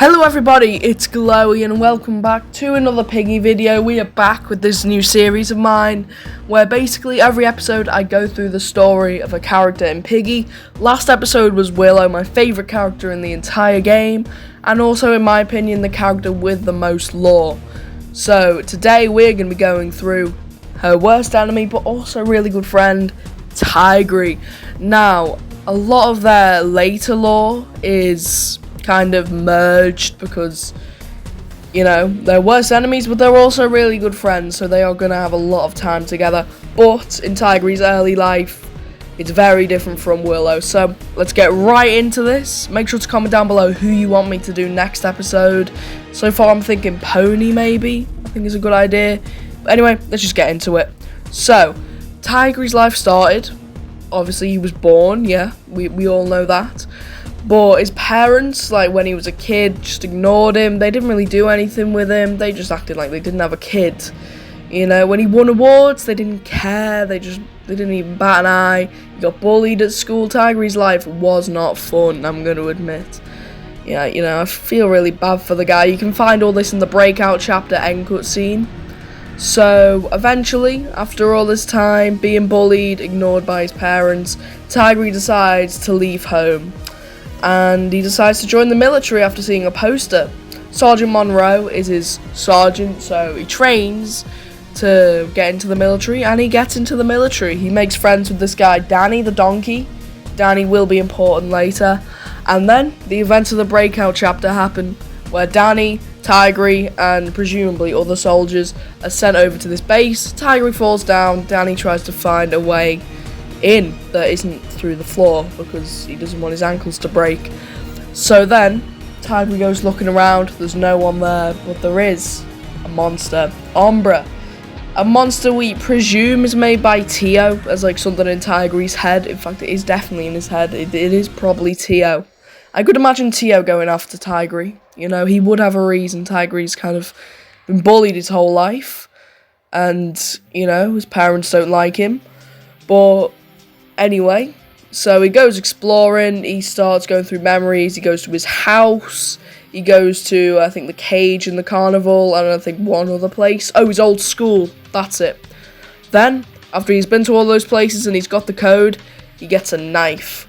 Hello everybody, it's Glowy and welcome back to another Piggy video. We are back with this new series of mine where basically every episode I go through the story of a character in Piggy. Last episode was Willow, my favourite character in the entire game, and also in my opinion the character with the most lore. So today we're going to be going through her worst enemy but also really good friend, Tigry. Now, a lot of their later lore is kind of merged because, you know, they're worst enemies but they're also really good friends, so they are going to have a lot of time together. But in Tigry's early life, it's very different from Willow. So let's get right into this. Make sure to comment down below who you want me to do next episode. So far I'm thinking Pony maybe, I think is a good idea. But anyway, let's just get into it. So Tigry's life started, obviously he was born, yeah, we all know that. But his parents, like when he was a kid, just ignored him. They didn't really do anything with him. They just acted like they didn't have a kid. You know, when he won awards, they didn't care. They didn't even bat an eye. He got bullied at school. Tigry's life was not fun, I'm going to admit. Yeah, you know, I feel really bad for the guy. You can find all this in the breakout chapter end cutscene. So, eventually, after all this time, being bullied, ignored by his parents, Tigry decides to leave home. And he decides to join the military after seeing a poster. Sergeant Monroe is his sergeant, so he trains to get into the military, and he gets into the military. He makes friends with this guy, Danny the donkey. Danny will be important later. And then the events of the breakout chapter happen, where Danny, Tigry, and presumably other soldiers are sent over to this base. Tigry falls down. Danny tries to find a way in that isn't through the floor because he doesn't want his ankles to break. So then Tigry goes looking around. There's no one there, but there is a monster, Umbra, a monster we presume is made by Tio, as like something in Tigry's head. In fact, it is definitely in his head. It is probably Tio. I could imagine Tio going after Tigry. You know, he would have a reason. Tigry's kind of been bullied his whole life, and you know, his parents don't like him. But anyway, so he goes exploring, he starts going through memories, he goes to his house, he goes to, I think, the cage in the carnival, and I think one other place. Oh, his old school, that's it. Then, after he's been to all those places and he's got the code, he gets a knife.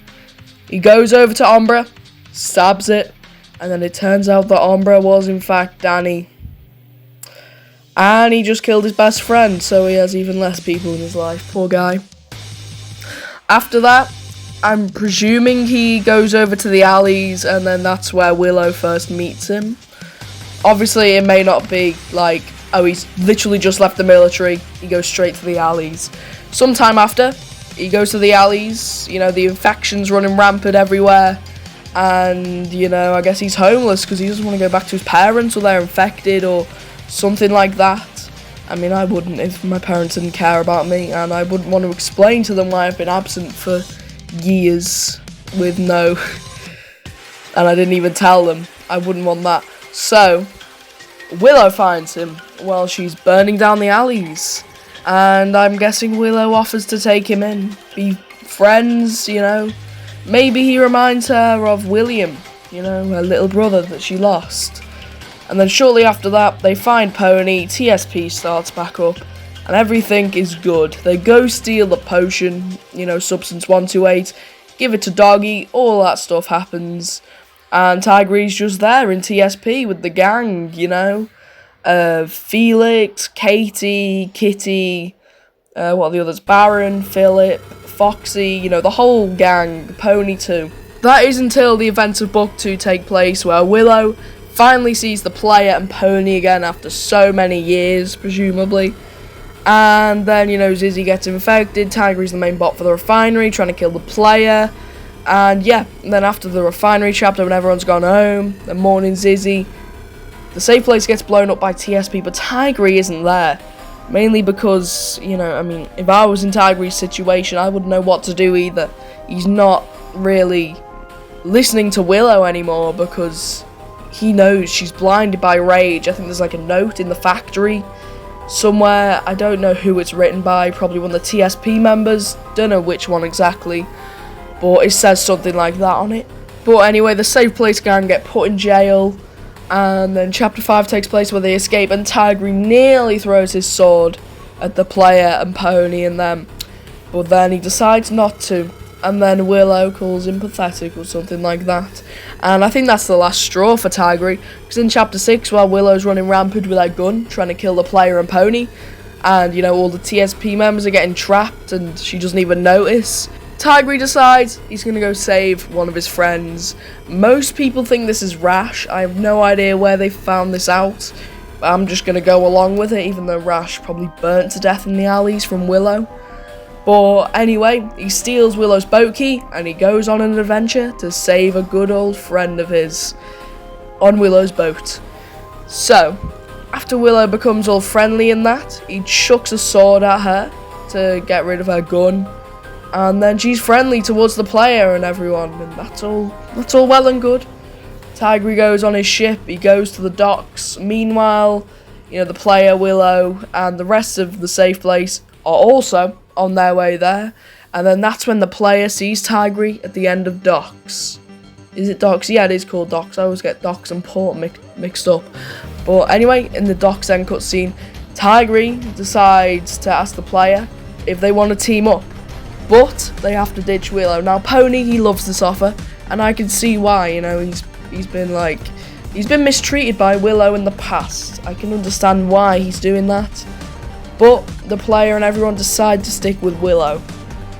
He goes over to Umbra, stabs it, and then it turns out that Umbra was in fact Danny. And he just killed his best friend, so he has even less people in his life, poor guy. After that, I'm presuming he goes over to the alleys, and then that's where Willow first meets him. Obviously, it may not be like, oh, he's literally just left the military, he goes straight to the alleys. Sometime after, he goes to the alleys, you know, the infection's running rampant everywhere, and, you know, I guess he's homeless because he doesn't want to go back to his parents or they're infected or something like that. I mean, I wouldn't if my parents didn't care about me, and I wouldn't want to explain to them why I've been absent for years with no... and I didn't even tell them. I wouldn't want that. So, Willow finds him while she's burning down the alleys, and I'm guessing Willow offers to take him in, be friends, you know. Maybe he reminds her of William, you know, her little brother that she lost. And then shortly after that, they find Pony, TSP starts back up, and everything is good. They go steal the potion, you know, Substance 128, give it to Doggy, all that stuff happens, and Tigry's just there in TSP with the gang, you know. Felix, Katie, Kitty, what are the others? Baron, Philip, Foxy, you know, the whole gang, Pony too. That is until the events of Book 2 take place, where Willow finally sees the player and Pony again after so many years, presumably. And then, you know, Zizzy gets infected. Tigry's the main bot for the refinery, trying to kill the player. And yeah, and then after the refinery chapter, when everyone's gone home, they're mourning Zizzy, the safe place gets blown up by TSP, but Tigry isn't there. Mainly because, you know, I mean, if I was in Tigry's situation, I wouldn't know what to do either. He's not really listening to Willow anymore because he knows she's blinded by rage. I think there's like a note in the factory somewhere. I don't know who it's written by, probably one of the TSP members. Don't know which one exactly, but it says something like that on it. But anyway, the safe place gang get put in jail, And then chapter 5 takes place where they escape, and Tigry nearly throws his sword at the player and Pony and them, but then he decides not to, and then Willow calls him pathetic or something like that. And I think that's the last straw for Tigry, because in chapter 6, while Willow's running rampant with her gun trying to kill the player and Pony, and you know, all the TSP members are getting trapped and she doesn't even notice, Tigry decides he's going to go save one of his friends. Most people think this is Rash. I have no idea where they found this out, but I'm just going to go along with it, even though Rash probably burnt to death in the alleys from Willow. But anyway, he steals Willow's boat key and he goes on an adventure to save a good old friend of his on Willow's boat. So, after Willow becomes all friendly in that, he chucks a sword at her to get rid of her gun. And then she's friendly towards the player and everyone, and that's all well and good. Tigry goes on his ship, he goes to the docks. Meanwhile, you know, the player, Willow, and the rest of the safe place are also on their way there. And then that's when the player sees Tigry at the end of docks. Is it docks? Yeah, it is called docks. I always get docks and port mixed up. But anyway, in the docks end cutscene, Tigry decides to ask the player if they want to team up. But they have to ditch Willow. Now Pony, he loves this offer, and I can see why. You know, he's been mistreated by Willow in the past. I can understand why he's doing that. But the player and everyone decide to stick with Willow,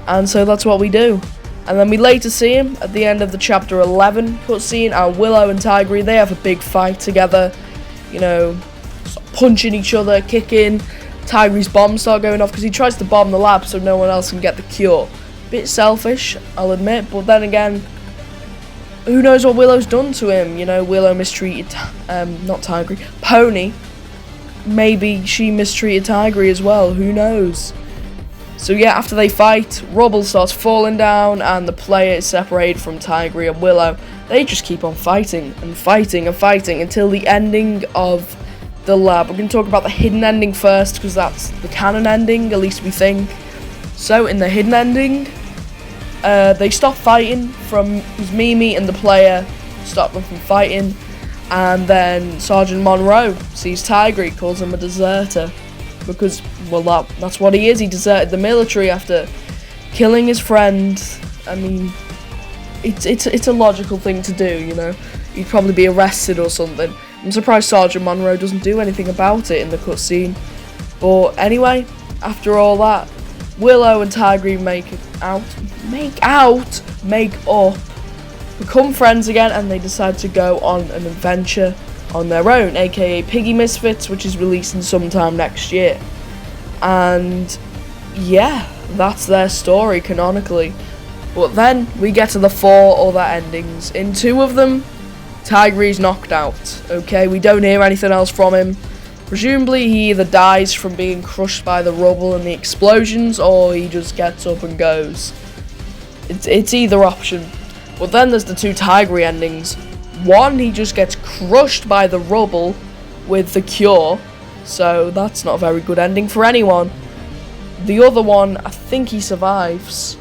and so that's what we do. And then we later see him at the end of the chapter 11 cutscene, and Willow and Tigry, they have a big fight together. You know, punching each other, kicking. Tigry's bombs start going off because he tries to bomb the lab so no one else can get the cure. Bit selfish, I'll admit, but then again, who knows what Willow's done to him? You know, Willow mistreated, not Tigry, Pony. Maybe she mistreated Tigry as well, who knows? So yeah, after they fight, rubble starts falling down and the player is separated from Tigry and Willow. They just keep on fighting and fighting and fighting until the ending of the lab. We're going to talk about the hidden ending first, because that's the canon ending, at least we think. So in the hidden ending, they stop fighting because Mimi and the player stop them from fighting, and then Sergeant Monroe sees Tigry, calls him a deserter, because, well, that's what he is. He deserted the military after killing his friend. I mean, it's a logical thing to do, you know. He'd probably be arrested or something. I'm surprised Sergeant Monroe doesn't do anything about it in the cutscene. But anyway, after all that, Willow and Tigry make up, become friends again, and they decide to go on an adventure on their own, aka Piggy Misfits, which is releasing sometime next year. And yeah, that's their story canonically. But then we get to the 4 other endings. In 2 of them, Tigry's knocked out, okay? We don't hear anything else from him. Presumably he either dies from being crushed by the rubble and the explosions, or he just gets up and goes. It's either option. But then there's the 2 Tigry endings. One, he just gets crushed by the rubble with the cure, so that's not a very good ending for anyone. The other one, I think he survives.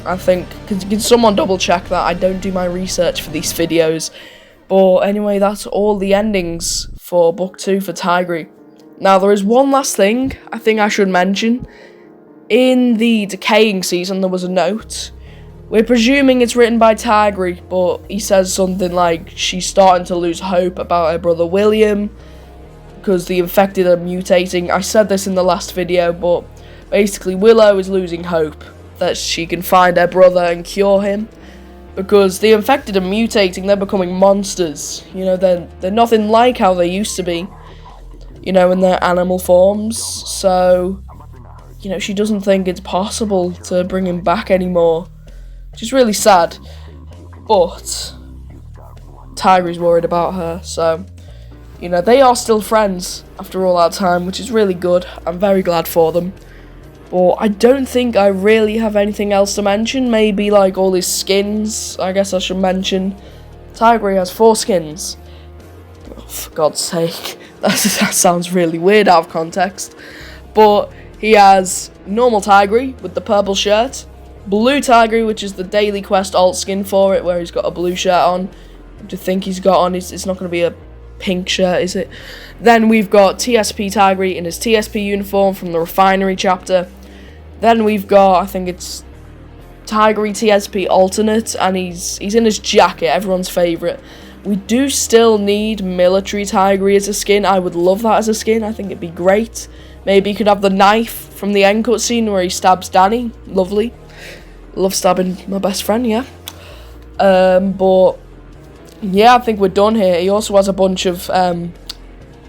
I think, can someone double check that? I don't do my research for these videos. But anyway, that's all the endings for Book 2 for Tigry. Now, there is one last thing I think I should mention. In the Decaying season, there was a note. We're presuming it's written by Tigry, but he says something like she's starting to lose hope about her brother William because the infected are mutating. I said this in the last video, but basically Willow is losing hope that she can find her brother and cure him. Because the infected are mutating, they're becoming monsters. You know, they're nothing like how they used to be, you know, in their animal forms. So, you know, she doesn't think it's possible to bring him back anymore, which is really sad. But Tigry's worried about her, so, you know, they are still friends after all that time, which is really good. I'm very glad for them. But I don't think I really have anything else to mention. Maybe like all his skins, I guess I should mention. Tigry has 4 skins. Oh, for God's sake, that sounds really weird out of context. But he has normal Tigry with the purple shirt, blue Tigry, which is the daily quest alt skin for it, where he's got a blue shirt on. What do you think he's got on? It's not going to be a pink shirt, is it? Then we've got TSP Tigry in his TSP uniform from the Refinery chapter. Then we've got, I think it's Tigry TSP alternate, and he's in his jacket, everyone's favourite. We do still need military Tigry as a skin. I would love that as a skin. I think it'd be great. Maybe you could have the knife from the end cutscene where he stabs Danny. Lovely. Love stabbing my best friend, yeah. But yeah, I think we're done here. He also has a bunch of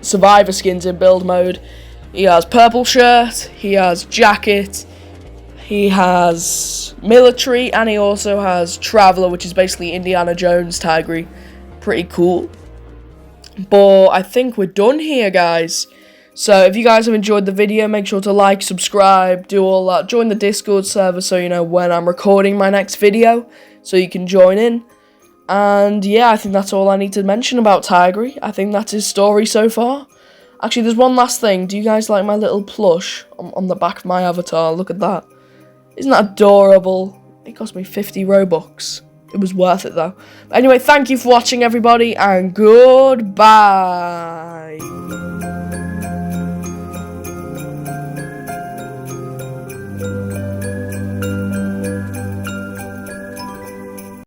survivor skins in build mode. He has purple shirt, he has jacket, he has military, and he also has traveler, which is basically Indiana Jones Tigry. Pretty cool. But I think we're done here, guys. So if you guys have enjoyed the video, make sure to like, subscribe, do all that. Join the Discord server so you know when I'm recording my next video, so you can join in. And yeah, I think that's all I need to mention about Tigry. I think that's his story so far. Actually, there's one last thing. Do you guys like my little plush on the back of my avatar? Look at that. Isn't that adorable? It cost me 50 Robux. It was worth it though. But anyway, thank you for watching, everybody, and goodbye.